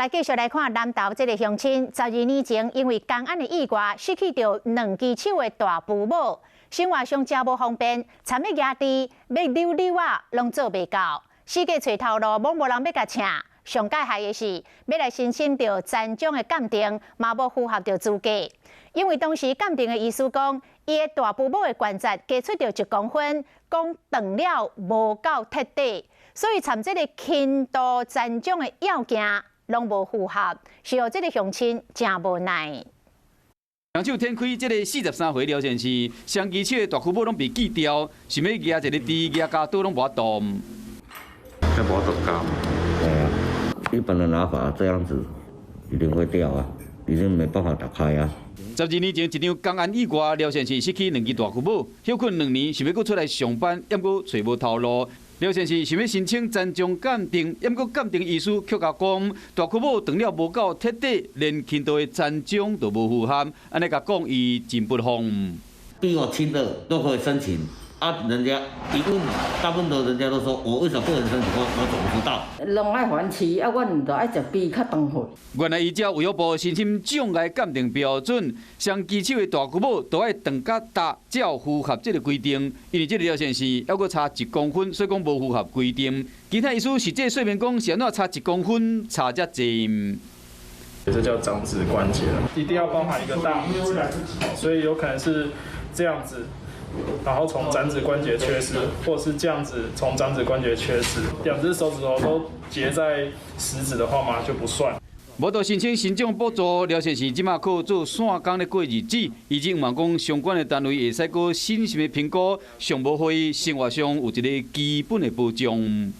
来继续来看南投这个乡亲，12年前因为公安的意外，失去着2只手的大父母，生活上真无方便，参要压地、要溜溜啊，拢做袂到。世界找头路，无人要甲请。上界害的是，要来申请着残障的鉴定，嘛无符合着资格。因为当时鉴定的医师讲，伊的大父母的关节加出着1公分，讲断了无够彻底，所以参这个轻度残障的要件。 拢无符合，是让这个乡亲真无奈。双手天开，这个43岁廖先生，双支手的大躯母拢被锯掉，想要压一个猪压家都拢无法度。这无得搞。一般的拿法这样子一定会掉啊，已经没办法打开啊。 12年前，一场公安意外，廖先生失去2只大躯母，休困2年，想要搁出来上班，抑搁找无头路。廖先生想要申请残障鉴定，抑搁鉴定医师却甲讲，大躯母断了无够彻底，连轻度的残障都无符合，安尼甲讲伊真不爽。比我轻的都可以申请。 啊，人家一问，大部分的人家都说，我为什么不能申请？我怎么知道？拢爱还吃，啊，阮就爱食比较长岁。原来依照卫福部申请障碍鉴定标准，双支手的大躯母都爱断甲大，才有符合这个规定。因为这个廖先生还阁差1公分，所以讲无符合规定。其他医师实际说明讲，是安怎差1公分，差遮济。 这叫掌指关节了，一定要包含一个大拇指，所以有可能是这样子，然后从掌指关节缺失，或是这样子从掌指关节缺失，2只手指头都结在食指的话嘛就不算。无到申请行政补助，廖先生即马靠做线工咧过日子，已经望讲相关的单位会使个审慎的评估，尚无互伊生活上有一个基本的保障。